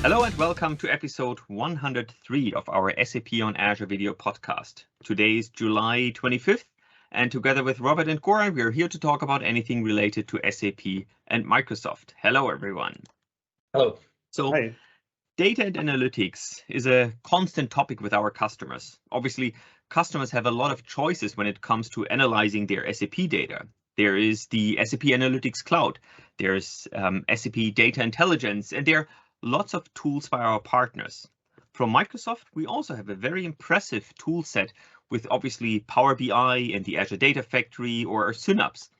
Hello and welcome to episode 103 of our SAP on Azure video podcast. Today is July 25th, and together with Robert and Goran, we are here to talk about anything related to SAP and Microsoft. Hello, everyone. Hello. So, Hi. Data and analytics is a constant topic with our customers. Obviously, customers have a lot of choices when it comes to analyzing their SAP data. There is the SAP Analytics Cloud, there's SAP Data Intelligence, and there are lots of tools by our partners. From Microsoft, we also have a very impressive tool set with obviously Power BI and the Azure Data Factory or Synapse.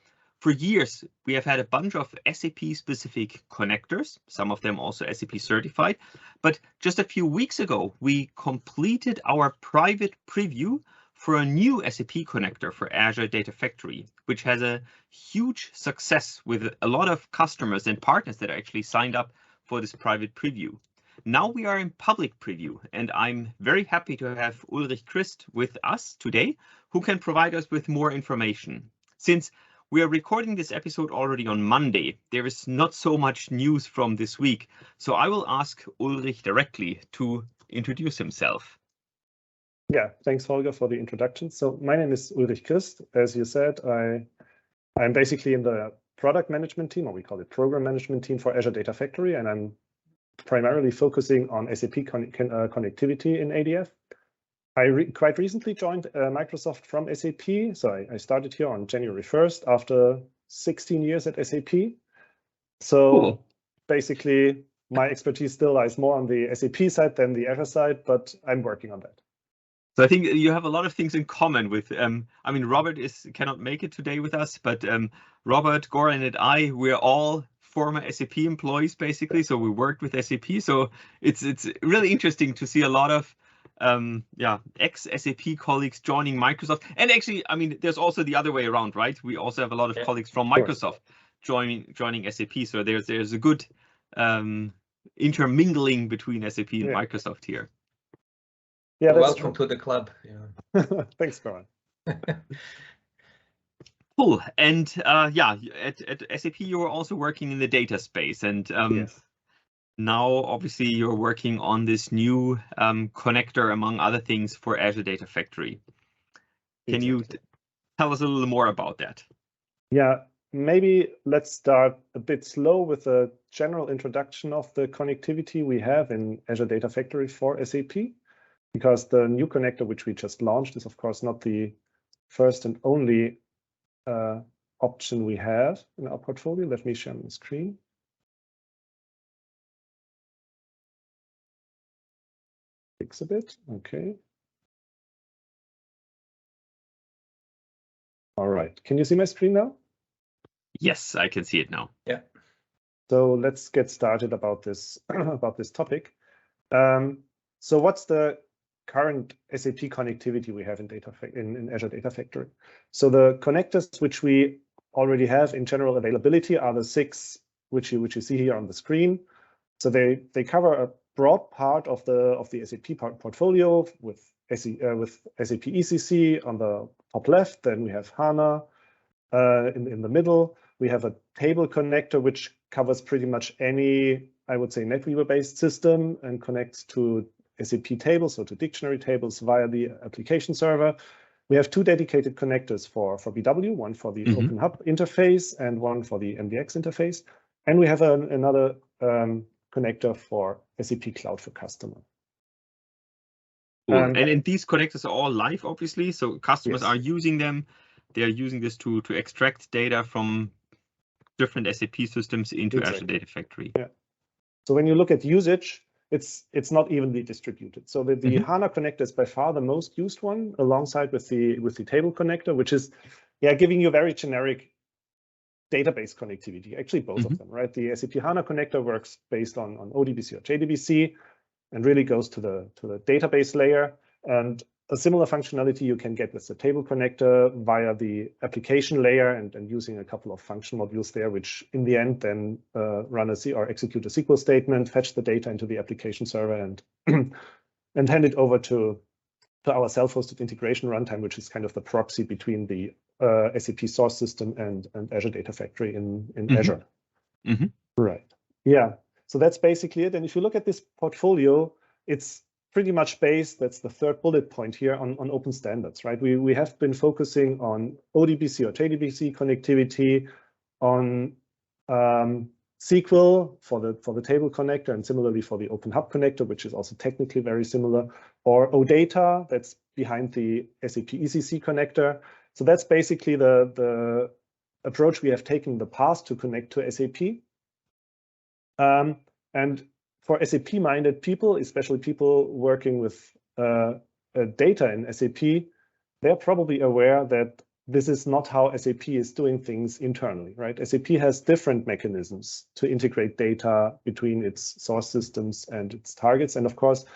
For years, we have had a bunch of SAP-specific connectors, some of them also SAP certified. But just a few weeks ago, we completed our private preview for a new SAP connector for Azure Data Factory, which has a huge success with a lot of customers and partners that actually signed up for this private preview. Now we are in public preview, and I'm very happy to have Ulrich Christ with us today, who can provide us with more information. Since we are recording this episode already on Monday, there is not so much news from this week, so I will ask Ulrich directly to introduce himself. Yeah, thanks, Holger, for the introduction. So my name is Ulrich Christ. As you said, I'm basically in the product management team, or we call it program management team for Azure Data Factory, and I'm primarily focusing on SAP connectivity in ADF. I quite recently joined Microsoft from SAP, so I started here on January 1st after 16 years at SAP. So Cool. Basically, my expertise still lies more on the SAP side than the Azure side, but I'm working on that. So I think you have a lot of things in common with, Robert cannot make it today with us, but Robert, Goran, and we're all former SAP employees, basically. So we worked with SAP. So it's really interesting to see a lot of ex-SAP colleagues joining Microsoft. And actually, there's also the other way around, right? We also have a lot of colleagues from Microsoft joining SAP. So there's a good intermingling between SAP and Microsoft here. Yeah, well, welcome to the club. Yeah. Thanks, Goran. Cool. And at SAP, you were also working in the data space. And Yes. Now, obviously, you're working on this new connector, among other things, for Azure Data Factory. Can you tell us a little more about that? Yeah, maybe let's start a bit slow with a general introduction of the connectivity we have in Azure Data Factory for SAP, because the new connector, which we just launched, is of course not the first and only option we have in our portfolio. Let me share my screen. A bit. Okay. All right. Can you see my screen now? Yes, I can see it now. Yeah. So let's get started about this topic. So what's the current SAP connectivity we have in Azure Data Factory? So the connectors which we already have in general availability are the 6 which you see here on the screen. So they cover a broad part of the SAP portfolio with SAP ECC on the top left. Then we have HANA in the middle. We have a table connector which covers pretty much any, I would say, NetWeaver-based system and connects to SAP tables, so to dictionary tables via the application server. We have 2 dedicated connectors for BW, one for the Open Hub interface and one for the MDX interface. And we have another connector for SAP Cloud for Customer. Cool. And these connectors are all live, obviously, so customers Yes. are using them. They are using this to extract data from different SAP systems into Azure Data Factory. Yeah. So when you look at usage, it's not evenly distributed. So the HANA connector is by far the most used one, alongside with the table connector, which is giving you very generic database connectivity. Actually, both of them, right? The SAP HANA connector works based on ODBC or JDBC and really goes to the database layer. And a similar functionality you can get with the table connector via the application layer and using a couple of function modules there, which in the end then execute a SQL statement, fetch the data into the application server and and hand it over to our self-hosted integration runtime, which is kind of the proxy between the SAP source system and Azure Data Factory in Azure. Right. Yeah. So that's basically it. And if you look at this portfolio, it's pretty much based, that's the third bullet point here, on open standards, right? We have been focusing on ODBC or JDBC connectivity, on SQL for the table connector, and similarly for the Open Hub connector, which is also technically very similar, or OData, that's behind the SAP ECC connector. So that's basically the approach we have taken in the past to connect to SAP. And for SAP-minded people, especially people working with data in SAP, they're probably aware that this is not how SAP is doing things internally, right? SAP has different mechanisms to integrate data between its source systems and its targets. And of course,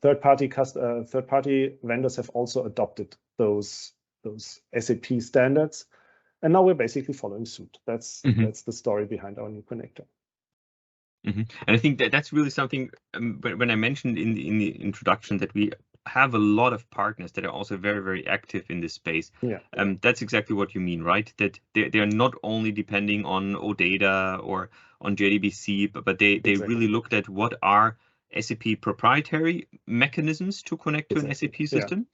third-party vendors have also adopted those SAP standards. And now we're basically following suit. That's the story behind our new connector. And I think that's really something, when I mentioned in the introduction that we have a lot of partners that are also very, very active in this space. Yeah. That's exactly what you mean, right? That they're not only depending on OData or on JDBC, but they really looked at what are SAP proprietary mechanisms to connect to an SAP system,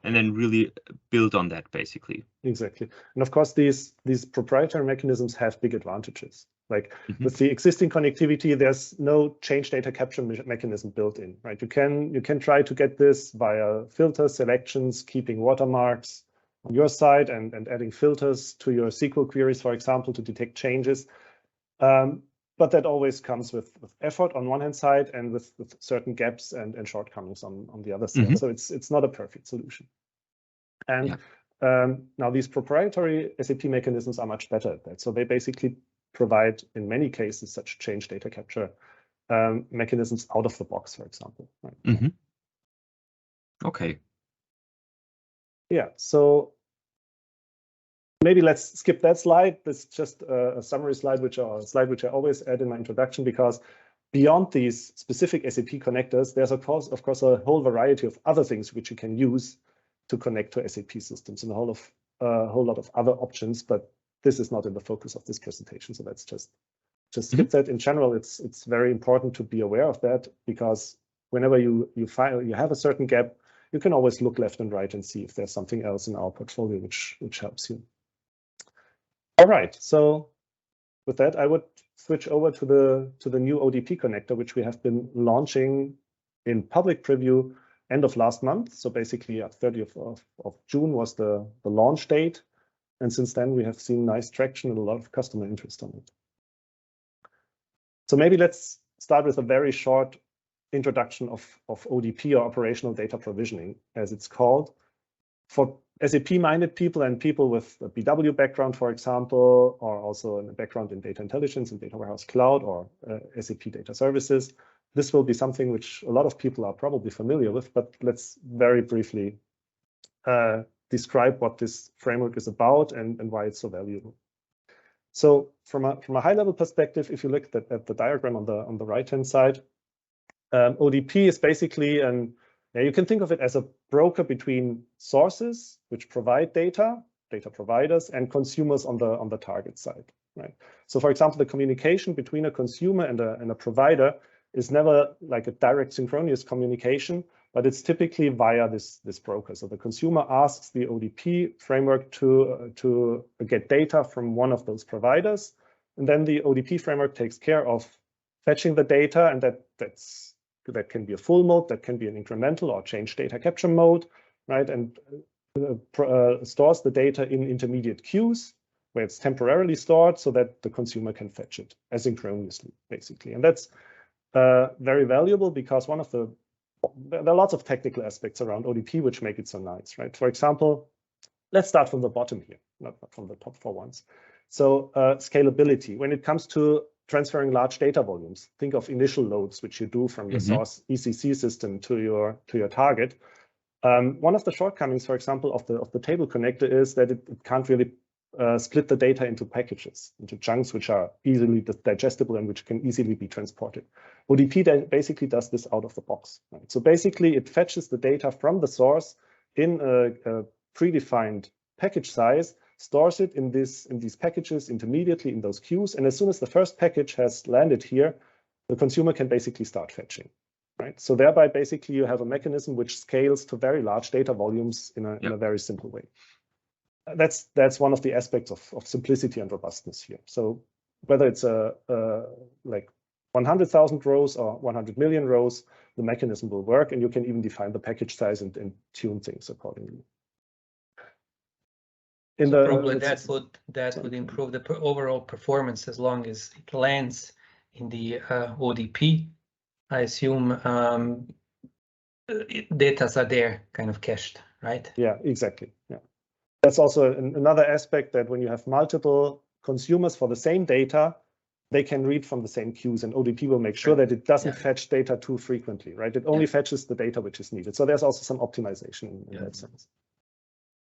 and then really build on that, basically. Exactly. And of course, these proprietary mechanisms have big advantages. Like with the existing connectivity, there's no change data capture mechanism built in, right? You can try to get this via filter selections, keeping watermarks on your side and adding filters to your SQL queries, for example, to detect changes. But that always comes with effort on one hand side and with certain gaps and shortcomings on the other side. So it's not a perfect solution. And now these proprietary SAP mechanisms are much better at that. So they basically provide, in many cases, such change data capture mechanisms out of the box, for example. Right? Okay. Yeah, so maybe let's skip that slide. This is just a summary slide, which I always add in my introduction, because beyond these specific SAP connectors, there's of course a whole variety of other things which you can use to connect to SAP systems, and a whole lot of other options, but this is not in the focus of this presentation. So let's just skip that. In general, it's very important to be aware of that, because whenever you have a certain gap, you can always look left and right and see if there's something else in our portfolio which helps you. All right, so with that, I would switch over to the new ODP connector, which we have been launching in public preview end of last month. So basically, 30th of June was the launch date. And since then, we have seen nice traction and a lot of customer interest on it. So maybe let's start with a very short introduction of ODP, or operational data provisioning, as it's called. For SAP-minded people and people with a BW background, for example, or also a background in data intelligence and data warehouse cloud or SAP data services, this will be something which a lot of people are probably familiar with, but let's very briefly describe what this framework is about and why it's so valuable. So from a high-level perspective, if you look at the diagram on the right-hand side, ODP is basically you can think of it as a broker between sources which provide data providers, and consumers on the target side, right? So for example, the communication between a consumer and a provider is never like a direct synchronous communication, but it's typically via this broker. So the consumer asks the ODP framework to get data from one of those providers, and then the ODP framework takes care of fetching the data, and that can be a full mode, that can be an incremental or change data capture mode, right? And stores the data in intermediate queues where it's temporarily stored so that the consumer can fetch it asynchronously, basically. And that's very valuable, because there are lots of technical aspects around ODP which make it so nice, right? For example, let's start from the bottom here, not from the top for once. So scalability. When it comes to transferring large data volumes, think of initial loads which you do from the source ECC system to your target. One of the shortcomings, for example, of the table connector is that it can't really split the data into packages, into chunks which are easily digestible and which can easily be transported. ODP basically does this out of the box, right? So basically, it fetches the data from the source in a predefined package size, stores it in these packages intermediately in those queues, and as soon as the first package has landed here, the consumer can basically start fetching, right? So thereby, basically, you have a mechanism which scales to very large data volumes in a very simple way. That's one of the aspects of simplicity and robustness here. So whether it's like 100,000 rows or 100 million rows, the mechanism will work, and you can even define the package size and tune things accordingly. Probably that would improve the overall performance as long as it lands in the ODP. I assume data are there, kind of cached, right? Yeah, exactly. Yeah, that's also another aspect, that when you have multiple consumers for the same data, they can read from the same queues, and ODP will make sure that it doesn't fetch data too frequently, right? It only fetches the data which is needed. So there's also some optimization in that sense.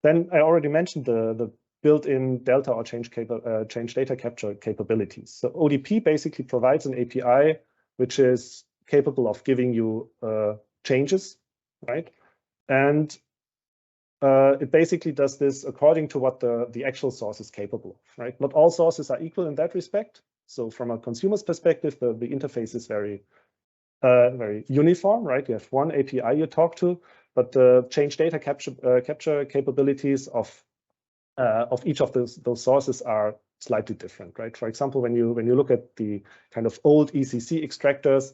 Then I already mentioned the built-in delta or change data capture capabilities. So ODP basically provides an API which is capable of giving you changes, right? And it basically does this according to what the actual source is capable of, right? Not all sources are equal in that respect. So from a consumer's perspective, the interface is very uniform, right? You have one API you talk to, but the change data capture capabilities of each of those sources are slightly different, right? For example, when you look at the kind of old ECC extractors,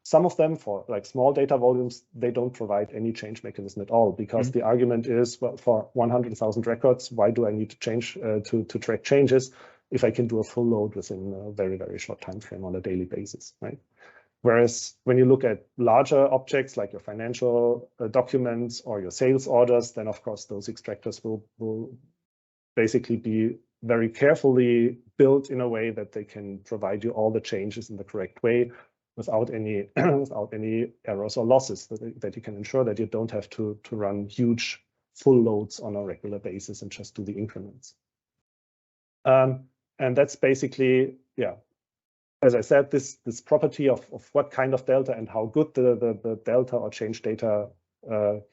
some of them, for like small data volumes, they don't provide any change mechanism at all, because the argument is, well, for 100,000 records, why do I need to change to track changes if I can do a full load within a very, very short time frame on a daily basis, right? Whereas when you look at larger objects like your financial documents or your sales orders, then of course those extractors will basically be very carefully built in a way that they can provide you all the changes in the correct way without any errors or losses, that you can ensure that you don't have to run huge full loads on a regular basis and just do the increments. And that's basically, yeah, as I said, this property of what kind of delta and how good the delta or change data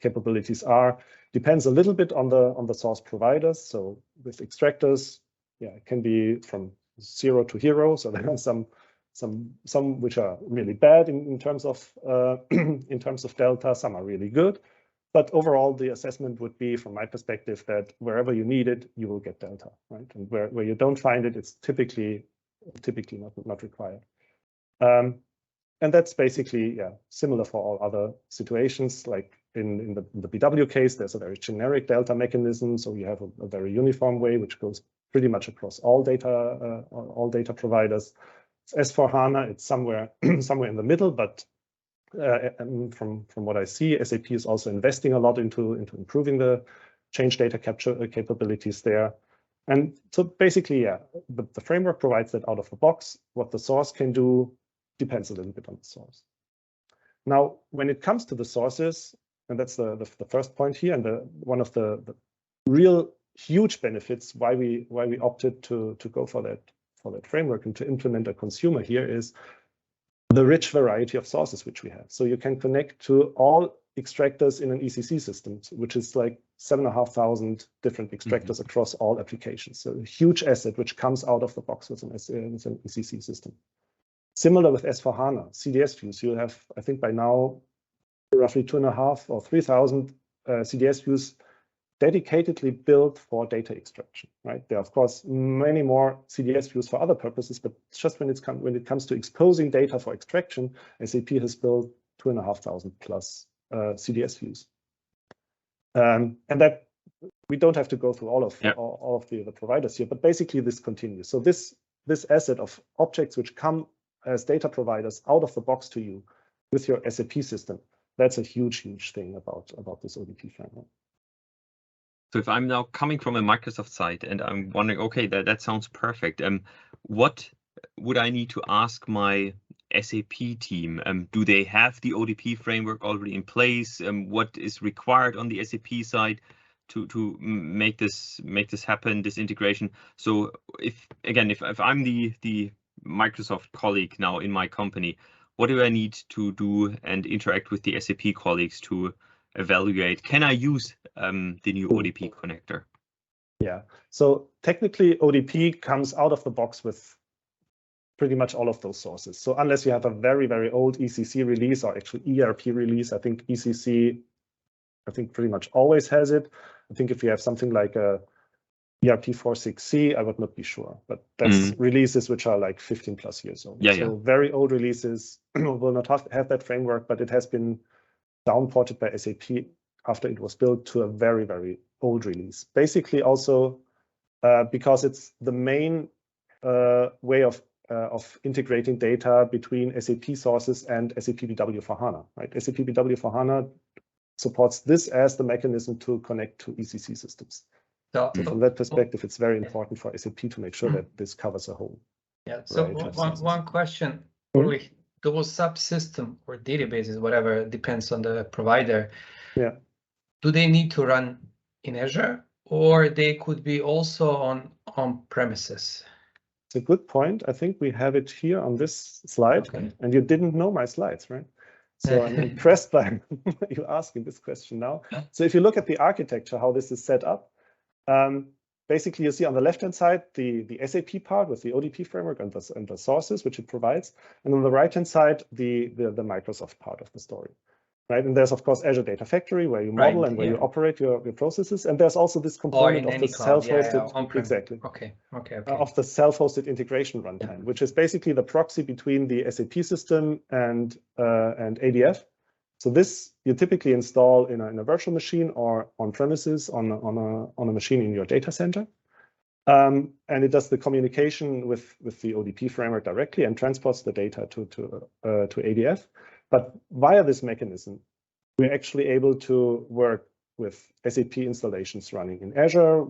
capabilities are depends a little bit on the source providers. So with extractors, yeah, it can be from 0 to hero. So there are some which are really bad in terms of delta. Some are really good. But overall, the assessment would be, from my perspective, that wherever you need it, you will get delta, right? And where you don't find it, it's typically not required. And that's basically, yeah, similar for all other situations. Like in the BW case, there's a very generic delta mechanism. So you have a very uniform way, which goes pretty much across all data providers. As for HANA, it's somewhere in the middle, but from what I see, SAP is also investing a lot into improving the change data capture capabilities there. And so basically, yeah, the framework provides that out of the box. What the source can do depends a little bit on the source. Now, when it comes to the sources, and that's the first point here, and one of the real huge benefits why we opted to go for that framework and to implement a consumer here is the rich variety of sources which we have. So you can connect to all extractors in an ECC system, which is like 7,500 different extractors across all applications. So a huge asset which comes out of the box with an ECC system. Similar with S/4HANA, CDS views. You have, I think by now, roughly 2,500 or 3,000 CDS views dedicatedly built for data extraction, right? There are, of course, many more CDS views for other purposes, but just when it comes to exposing data for extraction, SAP has built 2,500 plus CDS views. And that we don't have to go through all of the providers here, but basically this continues. So this asset of objects which come as data providers out of the box to you with your SAP system, that's a huge thing about this ODP framework. So if I'm now coming from a Microsoft side and I'm wondering, okay, that sounds perfect. What would I need to ask my SAP team? Do they have the ODP framework already in place? What is required on the SAP side to make this happen, this integration? So if I'm the Microsoft colleague now in my company, what do I need to do and interact with the SAP colleagues to evaluate? Can I use the new ODP connector? Yeah, so technically ODP comes out of the box with pretty much all of those sources. So unless you have a very, very old ECC release or actually ERP release, I think ECC, pretty much always has it. I think if you have something like a ERP 4.6c, I would not be sure, but that's releases which are like 15 plus years old. So very old releases will not have that framework, but it has been downported by SAP after it was built to a very, very old release. Basically also because it's the main way of integrating data between SAP sources and SAP BW for HANA, right? SAP BW for HANA supports this as the mechanism to connect to ECC systems. So from that perspective, it's very important for SAP to make sure that this covers a whole. Yeah. So one question, Ulrich, those subsystem or databases, whatever, depends on the provider. Yeah. Do they need to run in Azure, or they could be also on premises? It's a good point. I think we have it here on this slide, and you didn't know my slides, right? So I'm impressed by you asking this question now. So if you look at the architecture, how this is set up, basically you see on the left-hand side the SAP part with the ODP framework and the sources which it provides, and on the right-hand side the Microsoft part of the story, right? And there's of course Azure Data Factory where you model and where you operate your processes, and there's also this component of the self-hosted of the self-hosted integration runtime, which is basically the proxy between the SAP system and ADF. So this you typically install in a virtual machine or on premises on a machine in your data center. And it does the communication with the ODP framework directly and transports the data to ADF. But via this mechanism, we're actually able to work with SAP installations running in Azure,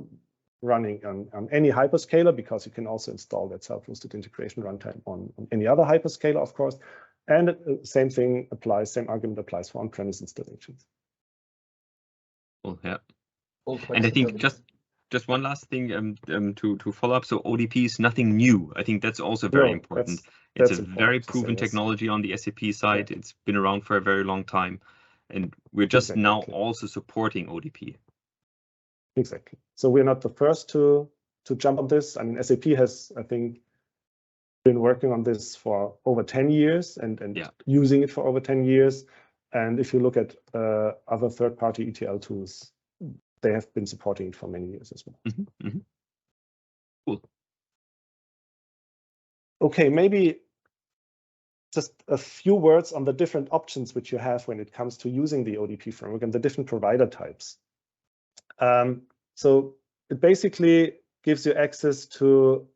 running on any hyperscaler, because you can also install that self-hosted integration runtime on any other hyperscaler, of course. And same thing applies, same argument applies for on-premise installations. Cool, yeah. And I think just one last thing to follow up. So ODP is nothing new. I think that's also very important. It's a very proven technology on the SAP side. It's been around for a very long time. And we're just now also supporting ODP. Exactly. So we're not the first to jump on this. I mean, SAP has, I think, been working on this for over 10 years and using it for over 10 years. And if you look at other third-party ETL tools, they have been supporting it for many years as well. Cool. Okay, maybe just a few words on the different options which you have when it comes to using the ODP framework and the different provider types. So it basically gives you access to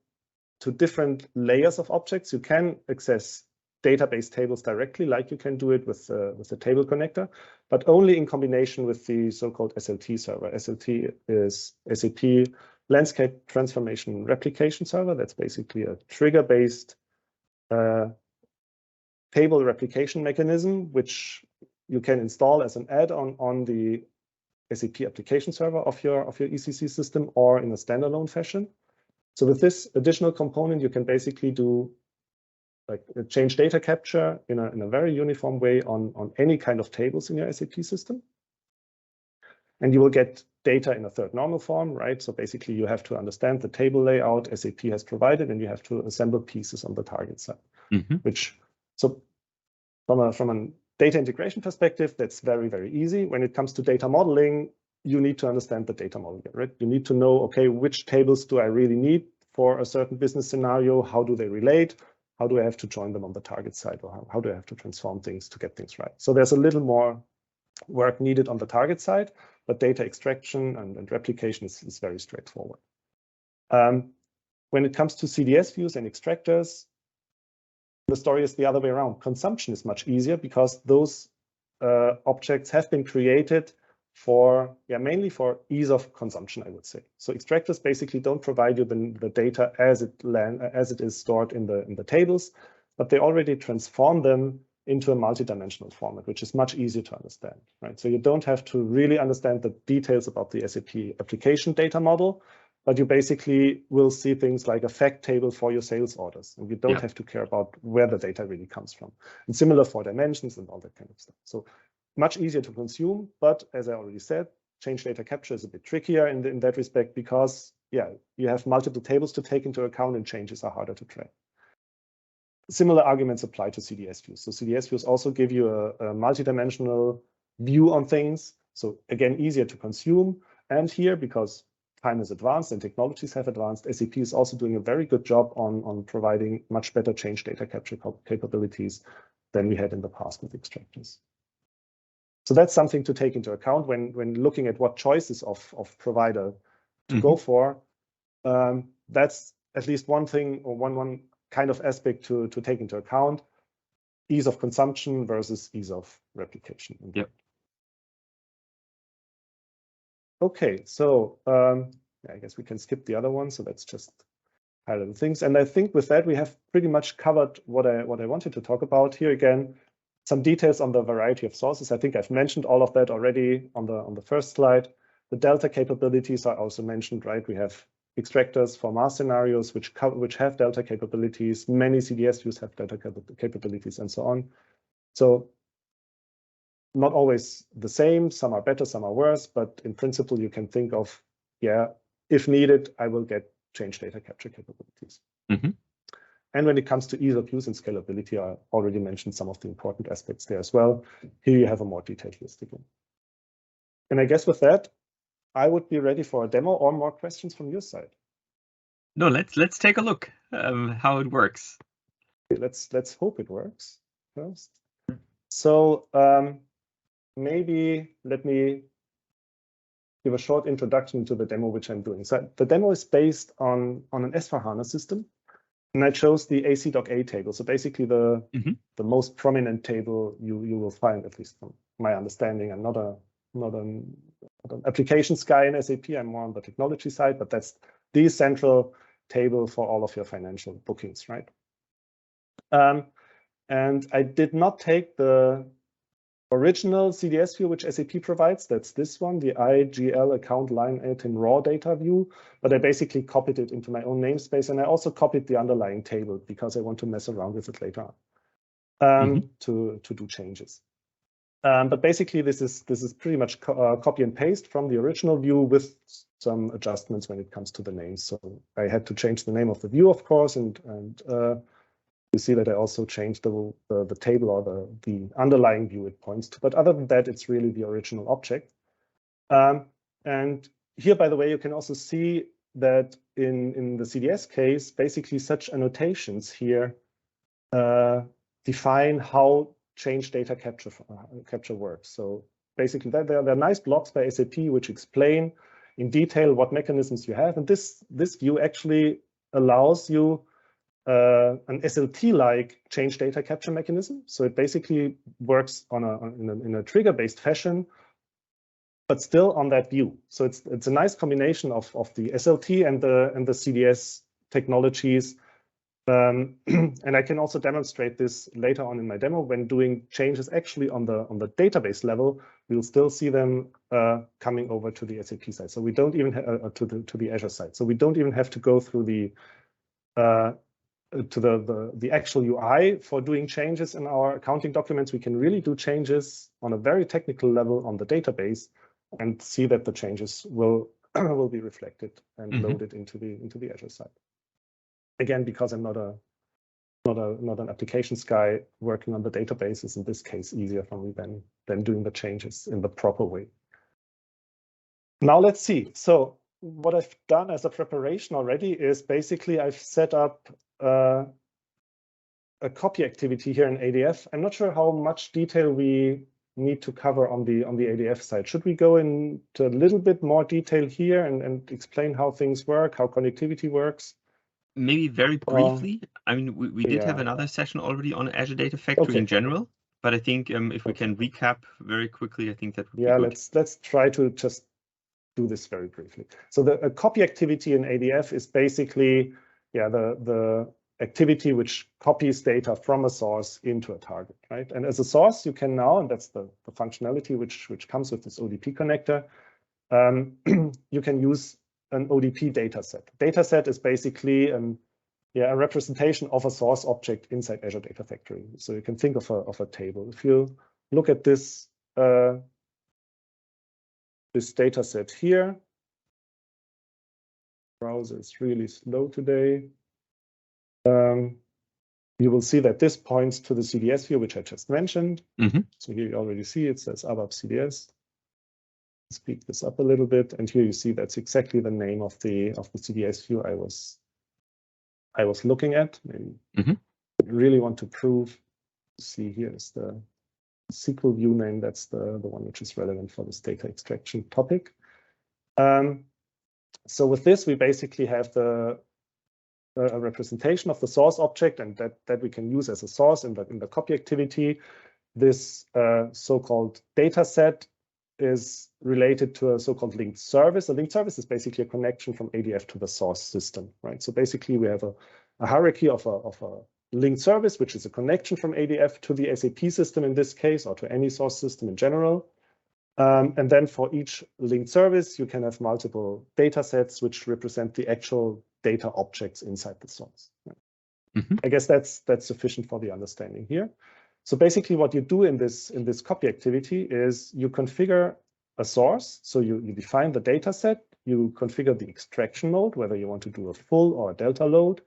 different layers of objects. You can access database tables directly, like you can do it with the table connector, but only in combination with the so-called SLT server. SLT is SAP Landscape Transformation Replication Server. That's basically a trigger-based table replication mechanism, which you can install as an add-on on the SAP application server of your ECC system or in a standalone fashion. So with this additional component, you can basically do like change data capture in a very uniform way on any kind of tables in your SAP system. And you will get data in a third normal form, right? So basically you have to understand the table layout SAP has provided, and you have to assemble pieces on the target side, which, so from a data integration perspective, that's very, very easy. When it comes to data modeling, you need to understand the data model, right? You need to know, okay, which tables do I really need for a certain business scenario? How do they relate? How do I have to join them on the target side? Or how do I have to transform things to get things right? So there's a little more work needed on the target side, but data extraction and replication is very straightforward. When it comes to CDS views and extractors, the story is the other way around. Consumption is much easier because those objects have been created for, mainly for ease of consumption, I would say. So extractors basically don't provide you the data as it is stored in the tables, but they already transform them into a multi-dimensional format, which is much easier to understand, right? So you don't have to really understand the details about the SAP application data model, but you basically will see things like a fact table for your sales orders, and you don't have to care about where the data really comes from. And similar for dimensions and all that kind of stuff. So much easier to consume, but as I already said, change data capture is a bit trickier in that respect because, you have multiple tables to take into account and changes are harder to track. similar arguments apply to CDS views. So CDS views also give you a multidimensional view on things. So again, easier to consume. And here, because time is advanced and technologies have advanced, SAP is also doing a very good job on providing much better change data capture capabilities than we had in the past with extractors. So that's something to take into account when looking at what choices of provider to go for. That's at least one thing or one kind of aspect to take into account: ease of consumption versus ease of replication. Yep. Okay, so I guess we can skip the other one. So that's just high-level things. And I think with that, we have pretty much covered what I wanted to talk about. Here again, some details on the variety of sources. I think I've mentioned all of that already on the first slide. The delta capabilities are also mentioned, right? We have extractors for mass scenarios which have delta capabilities. Many CDS views have delta capabilities and so on. So not always the same. Some are better, some are worse, but in principle, you can think of, yeah, if needed, I will get change data capture capabilities. And when it comes to ease of use and scalability, I already mentioned some of the important aspects there as well. Here you have a more detailed list again. And I guess with that, I would be ready for a demo or more questions from your side. No, let's take a look how it works. Okay, let's hope it works first. So maybe let me give a short introduction to the demo which I'm doing. So the demo is based on an S/4HANA system, and I chose the ACDOCA table. So basically the most prominent table you will find, at least from my understanding. I'm not an applications guy in SAP. I'm more on the technology side, but that's the central table for all of your financial bookings, right? And I did not take the original CDS view which SAP provides. That's this one, the IGL account line item raw data view. But I basically copied it into my own namespace, and I also copied the underlying table because I want to mess around with it later on to do changes. But basically, this is pretty much copy and paste from the original view with some adjustments when it comes to the names. So I had to change the name of the view, of course, and you see that I also changed the table or the underlying view it points to. But other than that, it's really the original object. And here, by the way, you can also see that in the CDS case, basically such annotations here define how change data capture works. So basically, there are nice blocks by SAP which explain in detail what mechanisms you have. And this view actually allows you an SLT-like change data capture mechanism. So it basically works in a trigger-based fashion, but still on that view. So it's a nice combination of the SLT and the CDS technologies. And I can also demonstrate this later on in my demo. When doing changes actually on the database level, we'll still see them coming over to the SAP side. So we don't even have to the Azure side. So we don't even have to go through the actual UI for doing changes in our accounting documents. We can really do changes on a very technical level on the database and see that the changes will be reflected and loaded into the Azure side. Again, because I'm not an applications guy working on the database, is in this case easier for me than doing the changes in the proper way. Now let's see. So what I've done as a preparation already is basically I've set up a copy activity here in ADF. I'm not sure how much detail we need to cover on the ADF side. Should we go into a little bit more detail here and explain how things work, how connectivity works? Maybe very briefly. I mean, we did have another session already on Azure Data Factory in general, but I think if we can recap very quickly, I think that would be good. Let's try to just do this very briefly. So the copy activity in ADF is basically the activity which copies data from a source into a target, right? And as a source, you can now, and that's the functionality which comes with this ODP connector, you can use an ODP dataset. Dataset is basically a representation of a source object inside Azure Data Factory. So you can think of a table. If you look at this dataset here, browser is really slow today. you will see that this points to the CDS view, which I just mentioned. Mm-hmm. So here you already see it says ABAP CDS. Speed this up a little bit, and here you see that's exactly the name of the CDS view I was looking at. Maybe I really want to prove. See, here is the SQL view name. That's the one which is relevant for this data extraction topic. So with this, we basically have a representation of the source object, and that we can use as a source in the copy activity. This so-called data set is related to a so-called linked service. A linked service is basically a connection from ADF to the source system, right? So basically, we have a hierarchy of a linked service, which is a connection from ADF to the SAP system in this case, or to any source system in general. And then for each linked service, you can have multiple data sets which represent the actual data objects inside the source. Right? I guess that's sufficient for the understanding here. So basically what you do in this copy activity is you configure a source. So you define the data set, you configure the extraction mode, whether you want to do a full or a delta load.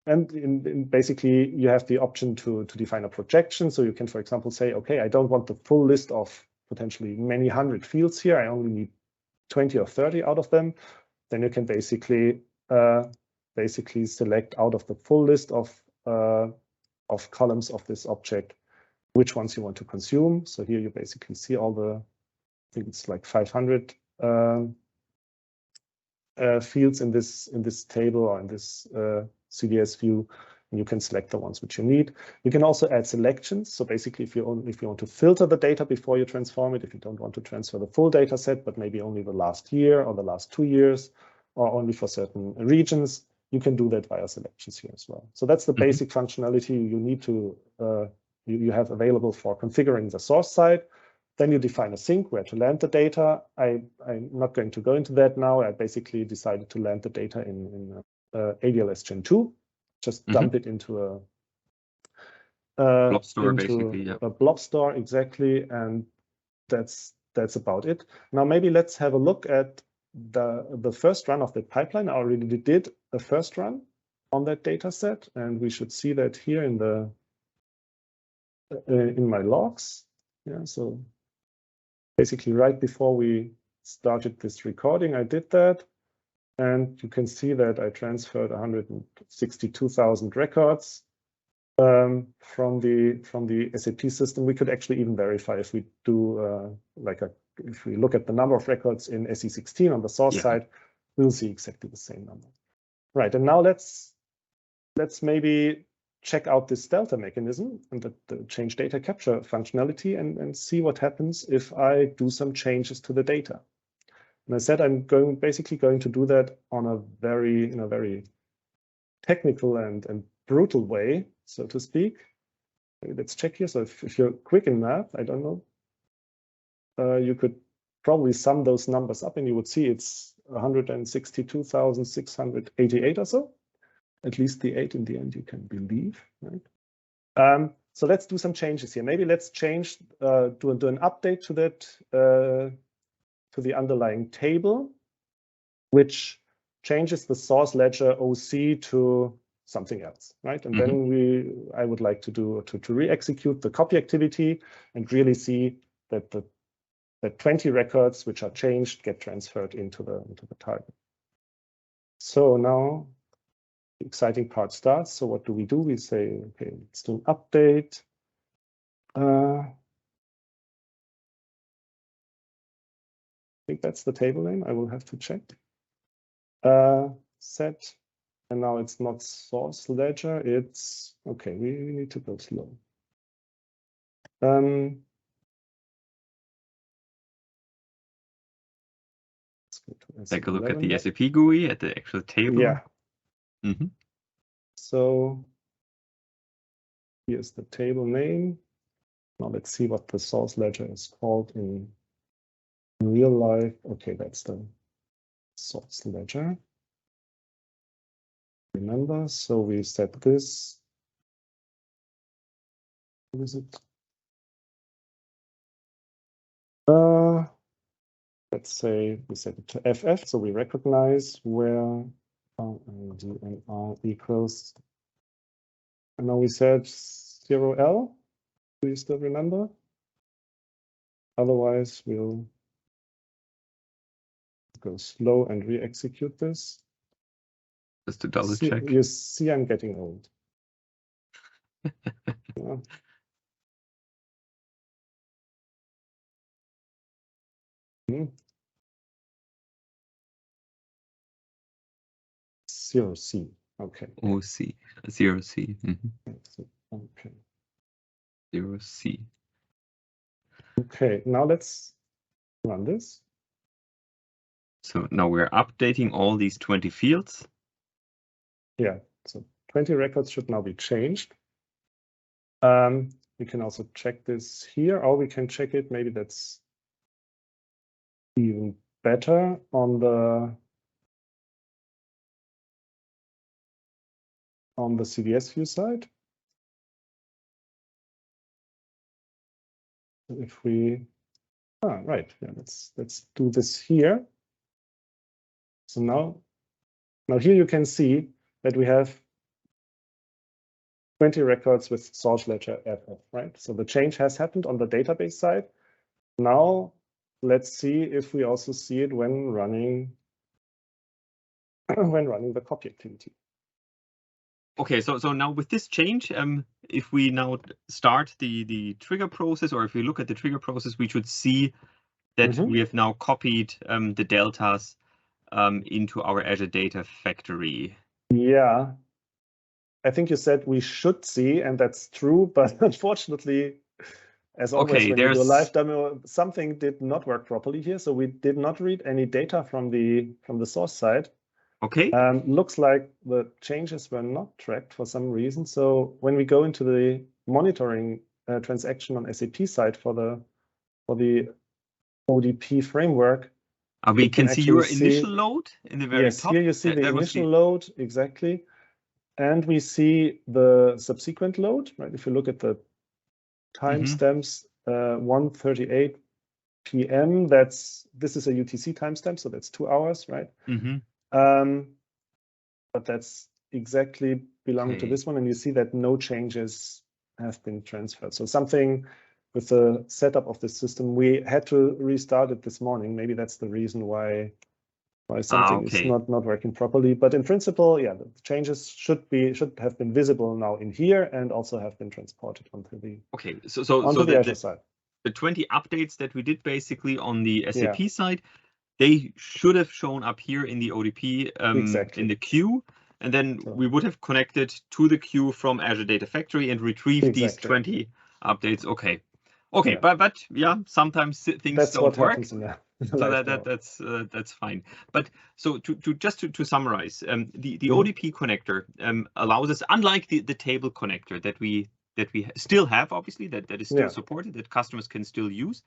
And basically, you have the option to define a projection. So you can, for example, say, OK, I don't want the full list of potentially many hundred fields here. I only need 20 or 30 out of them. Then you can basically select out of the full list of columns of this object which ones you want to consume. So here you basically see all the, I think it's like 500 fields in this table or in this CDS view, and you can select the ones which you need. You can also add selections. So basically, if you want to filter the data before you transform it, if you don't want to transfer the full data set, but maybe only the last year or the last 2 years, or only for certain regions, you can do that via selections here as well. So that's the basic functionality you need to you have available for configuring the source side. Then you define a sink where to land the data. I'm not going to go into that now. I basically decided to land the data in ADLS Gen 2. Just dump it into a blob store, basically. Yeah. A blob store, exactly, and that's about it. Now maybe let's have a look at the first run of the pipeline. I already did a first run on that data set, and we should see that here in my logs. Yeah, so basically right before we started this recording, I did that. And you can see that I transferred 162,000 records from the SAP system. We could actually even verify if we do if we look at the number of records in SE16 on the source side, we'll see exactly the same number. Right, and now let's maybe check out this delta mechanism and the change data capture functionality and see what happens if I do some changes to the data. And I said I'm basically going to do that in a very technical and brutal way, so to speak. Let's check here. So if you're quick in math, I don't know, you could probably sum those numbers up and you would see it's 162,688 or so. At least the 8 in the end you can believe, right? So let's do some changes here. Maybe let's change, do an update to that, to the underlying table, which changes the source ledger OC to something else, right? And then I would like to re-execute the copy activity and really see that the 20 records which are changed get transferred into the target. So now the exciting part starts. So what do? We say, okay, let's do an update. I think that's the table name. I will have to check. Set, and now it's not source ledger. It's okay. We need to go slow. Take a look at the SAP GUI, at the actual table. Yeah. So here's the table name. Now let's see what the source ledger is called in real life. Okay, that's the source ledger. Remember, so we set this. What is it? Let's say we set it to FF, so we recognize where DNR equals, and now we said 0L. Do you still remember? Otherwise, we'll go slow and re-execute this. Just to double check. You see, I'm getting old. Yeah. Zero C. Okay. OC. 0C. Okay. 0C. Okay. Now let's run this. So now we're updating all these 20 fields. Yeah. So 20 records should now be changed. We can also check this here, or we can check it. Maybe that's even better on the CDS view side. If we, right, yeah, let's do this here. So now here you can see that we have 20 records with source ledger FF, right? So the change has happened on the database side. Now let's see if we also see it when running the copy activity. Okay, so now with this change, if we now start the trigger process, or if we look at the trigger process, we should see that we have now copied the deltas into our Azure Data Factory. Yeah, I think you said we should see, and that's true, but unfortunately, as always, when you do a live demo, something did not work properly here. So we did not read any data from the source side. Okay. Looks like the changes were not tracked for some reason. So when we go into the monitoring transaction on SAP side for the ODP framework, we can see your initial load in the very top. Yes, here you see the initial load, exactly. And we see the subsequent load, right? If you look at the timestamps, 1:38 p.m., this is a UTC timestamp, so that's 2 hours, right? But that's exactly belonging to this one, and you see that no changes have been transferred. So something with the setup of the system, we had to restart it this morning. Maybe that's the reason why something is not working properly. But in principle, yeah, the changes should have been visible now in here and also have been transported onto the the Azure side. The 20 updates that we did basically on the SAP side, they should have shown up here in the ODP in the queue, and then we would have connected to the queue from Azure Data Factory and retrieved these 20 updates. Okay, but yeah, sometimes things don't work. So that's fine. But so to summarize, the ODP connector allows us, unlike the table connector that we still have, obviously, that is still supported, that customers can still use.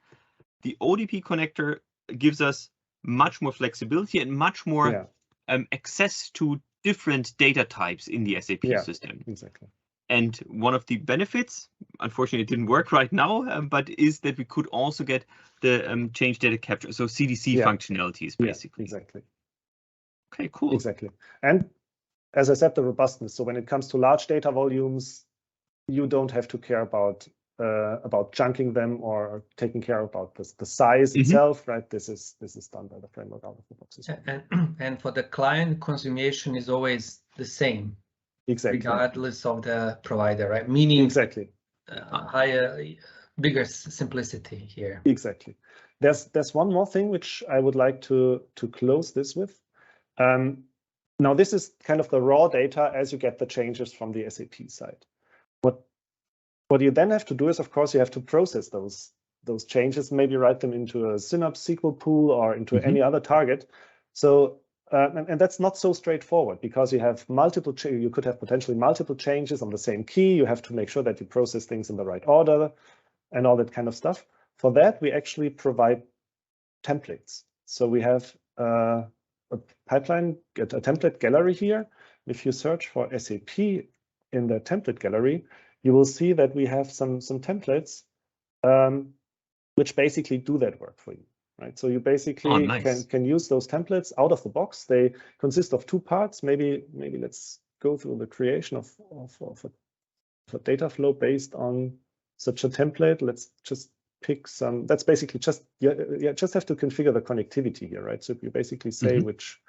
The ODP connector gives us much more flexibility and much more access to different data types in the SAP system. Exactly. And one of the benefits, unfortunately it didn't work right now, but is that we could also get the change data capture, so CDC functionalities, basically. Exactly. Okay, cool. Exactly. And as I said, the robustness. So when it comes to large data volumes, you don't have to care about chunking them or taking care about the size itself, right? This is done by the framework out of the box. And for the client, consummation is always the same. Exactly. Regardless of the provider, right? Meaning higher, bigger simplicity here. Exactly. There's one more thing which I would like to close this with. Now this is kind of the raw data as you get the changes from the SAP side. What you then have to do is, of course, you have to process those changes, maybe write them into a Synapse SQL pool or into any other target. So and that's not so straightforward because you have you could have potentially multiple changes on the same key. You have to make sure that you process things in the right order and all that kind of stuff. For that, we actually provide templates. So we have a pipeline, a template gallery here. If you search for SAP in the template gallery, you will see that we have some templates which basically do that work for you. right? So you basically can use those templates out of the box. They consist of two parts. Maybe let's go through the creation of a data flow based on such a template. Let's just pick some. That's basically just just have to configure the connectivity here, right? So you basically say which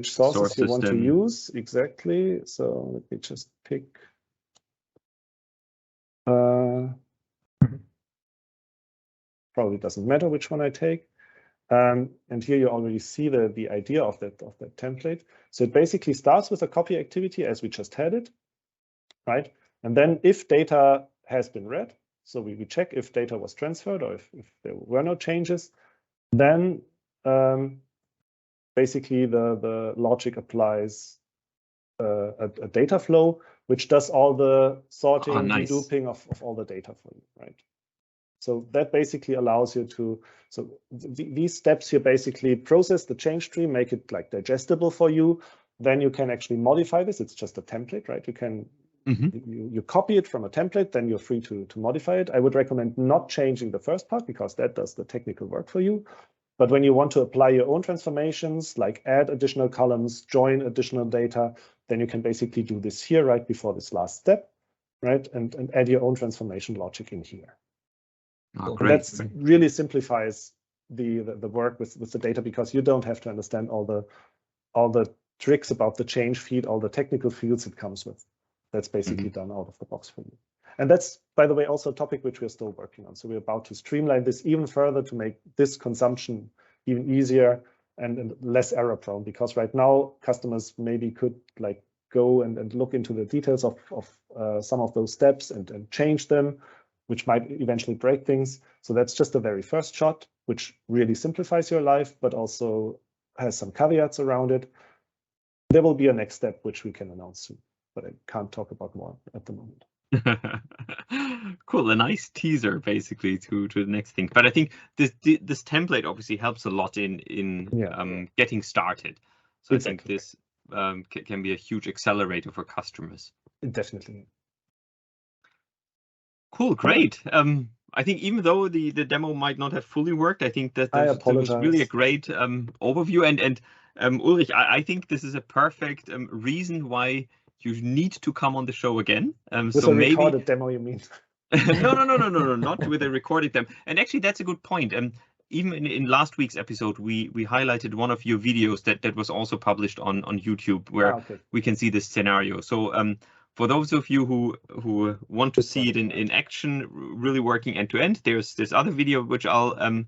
sources you want to use exactly. So let me just pick. Probably doesn't matter which one I take. And here you already see the idea of that template. So it basically starts with a copy activity as we just had it, right? And then if data has been read, so we check if data was transferred or if there were no changes, then basically the logic applies a data flow, which does all the sorting, deduping of all the data for you, right? So that basically allows you to, these steps here basically process the change tree, make it like digestible for you. Then you can actually modify this. It's just a template, right? You can, you copy it from a template, then you're free to modify it. I would recommend not changing the first part because that does the technical work for you. But when you want to apply your own transformations, like add additional columns, join additional data, then you can basically do this here right before this last step, right? And add your own transformation logic in here. Oh, great. That really simplifies the work with the data because you don't have to understand all the tricks about the change feed, all the technical fields it comes with. That's basically done out of the box for you. And that's, by the way, also a topic which we're still working on. So we're about to streamline this even further to make this consumption even easier and less error prone, because right now customers maybe could like go and look into the details of some of those steps and change them, which might eventually break things. So that's just a very first shot, which really simplifies your life, but also has some caveats around it. There will be a next step, which we can announce soon, but I can't talk about more at the moment. Cool, a nice teaser basically to the next thing. But I think this template obviously helps a lot in getting started. So exactly. I think this can be a huge accelerator for customers. Definitely. Cool, great. I think even though the demo might not have fully worked, I think that was really a great overview. And Ulrich, I think this is a perfect reason why you need to come on the show again. With a recorded demo, you mean? No, not with a recorded demo. And actually, that's a good point. Even in last week's episode, we highlighted one of your videos that was also published on YouTube, where we can see this scenario. So for those of you who want to see it in action, really working end to end, there's this other video which I'll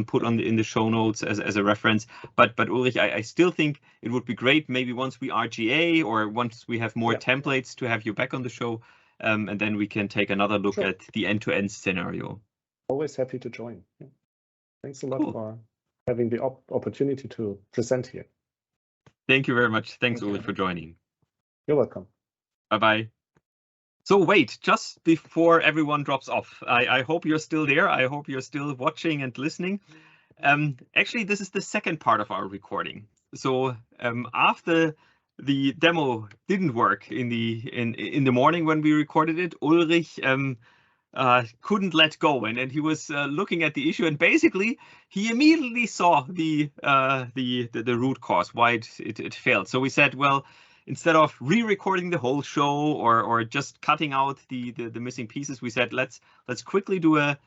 put in the show notes as a reference. But Ulrich, I still think it would be great maybe once we RGA or once we have more templates to have you back on the show, and then we can take another look at the end-to-end scenario. Always happy to join. Yeah. Thanks a lot for having the opportunity to present here. Thank you very much. Thanks, Ulrich, for joining. You're welcome. Bye-bye. So wait, just before everyone drops off, I hope you're still there. I hope you're still watching and listening. Actually, this is the second part of our recording. So after the demo didn't work in the morning when we recorded it, Ulrich couldn't let go, and he was looking at the issue, and basically he immediately saw the root cause why it failed. So we said, well, instead of re-recording the whole show or just cutting out the missing pieces, we said let's quickly do a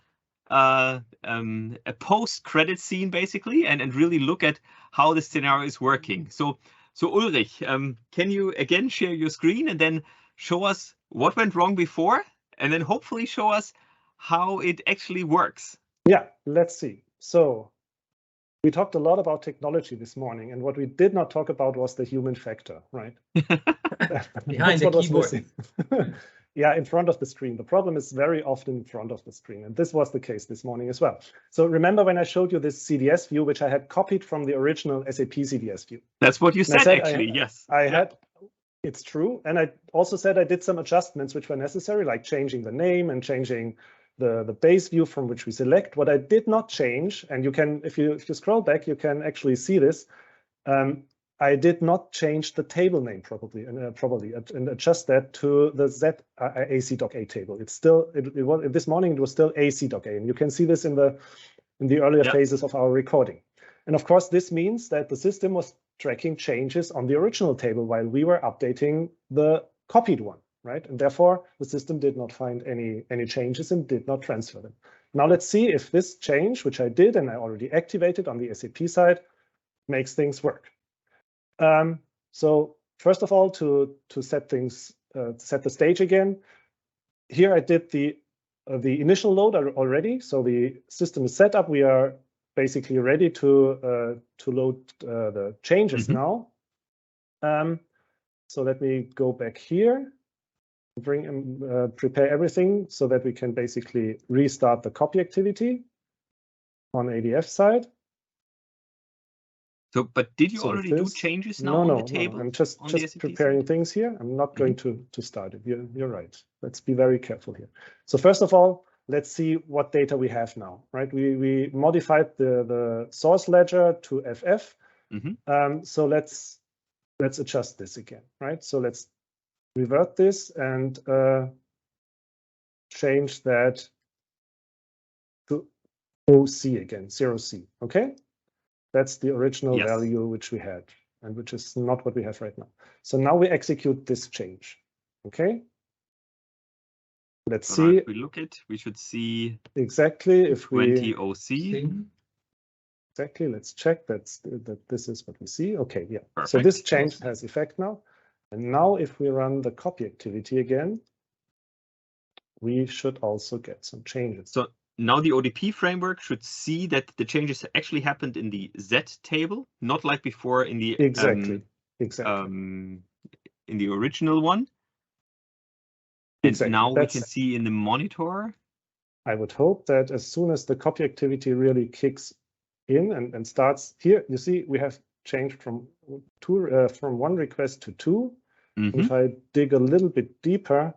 post-credit scene basically and really look at how the scenario is working. So Ulrich, can you again share your screen and then show us what went wrong before, and then hopefully show us how it actually works? Yeah, let's see. So we talked a lot about technology this morning, and what we did not talk about was the human factor, right? Behind the keyboard. Yeah, in front of the screen. The problem is very often in front of the screen, and this was the case this morning as well. So remember when I showed you this CDS view, which I had copied from the original SAP CDS view? That's what you said, actually, yes. I had, it's true. And I also said I did some adjustments which were necessary, like changing the name and changing the base view from which we select. What I did not change, and you can, if you scroll back, you can actually see this. I did not change the table name probably and adjust that to the ACDOCA table. It's still this morning it was still ACDOCA, and you can see this in the in the earlier phases of our recording. And of course, this means that the system was tracking changes on the original table while we were updating the copied one, right? And therefore, the system did not find any changes and did not transfer them. Now let's see if this change, which I did and I already activated on the SAP side, makes things work. So first of all, to set things, set the stage again, here I did the initial load already. So the system is set up. We are basically ready to load the changes now. So let me go back here, prepare everything so that we can basically restart the copy activity on ADF side. So, but did you already do changes now on the table? No, I'm just preparing things here. I'm not going to start it. You're right. Let's be very careful here. So first of all, let's see what data we have now, right? We modified the source ledger to FF. So let's adjust this again, right? So let's revert this and change that to OC again, 0C, okay? That's the original value which we had and which is not what we have right now. So now we execute this change, okay? Let's see. If we look at, we should see exactly if 20 OC. Exactly, let's check that this is what we see. Okay, yeah. Perfect. So this change has effect now. And now if we run the copy activity again, we should also get some changes. So now the ODP framework should see that the changes actually happened in the Z table, not like before in the exactly in the original one. And now we can see in the monitor. I would hope that as soon as the copy activity really kicks in and starts here, you see we have changed from one request to two. If I dig a little bit deeper,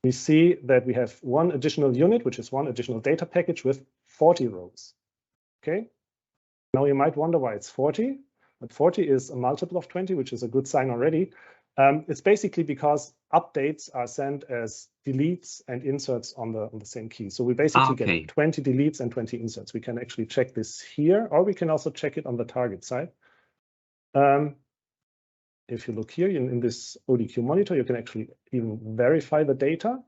we see that we have one additional unit, which is one additional data package with 40 rows. Okay. Now you might wonder why it's 40, but 40 is a multiple of 20, which is a good sign already. It's basically because updates are sent as deletes and inserts on the same key. So we basically get 20 deletes and 20 inserts. We can actually check this here, or we can also check it on the target side. If you look here in this ODQ monitor, you can actually even verify the data.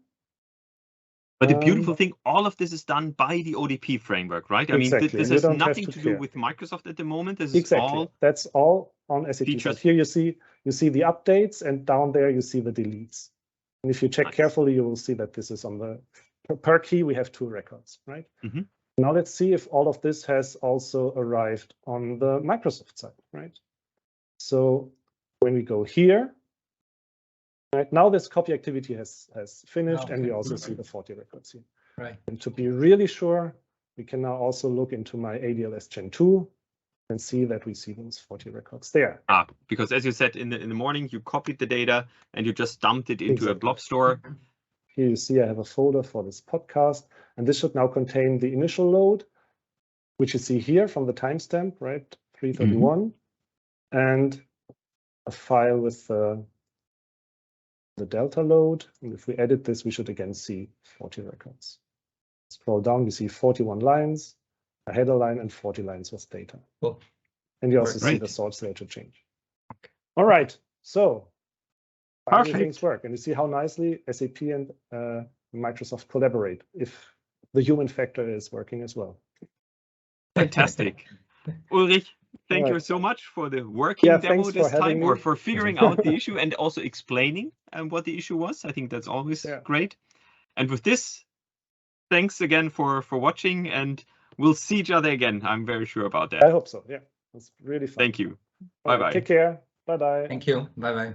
But the beautiful thing, all of this is done by the ODP framework, right? I mean, this has nothing to do with Microsoft at the moment. This is all that's all on SAP. So here you see the updates, and down there you see the deletes. And if you check carefully, you will see that this is on the per key. We have 2 records, right? Now let's see if all of this has also arrived on the Microsoft side, right? So when we go here, right now this copy activity has finished, and we also see the 40 records here. Right. And to be really sure, we can now also look into my ADLS Gen 2 and see that we see those 40 records there. Because as you said in the morning, you copied the data and you just dumped it into a blob store. Here you see I have a folder for this podcast, and this should now contain the initial load, which you see here from the timestamp, right? 331, and a file with the delta load. And if we edit this, we should again see 40 records. Scroll down, we see 41 lines, a header line, and 40 lines with data. Cool. And you also see the source ledger change. All right, so things work, and you see how nicely SAP and Microsoft collaborate if the human factor is working as well. Fantastic. Ulrich, thank you so much for the working demo this time, or for figuring out the issue and also explaining what the issue was. I think that's always great. And with this, thanks again for watching, and we'll see each other again. I'm very sure about that. I hope so. Yeah, it's really fun. Thank you. Bye-bye. Take care. Bye-bye. Thank you. Bye-bye.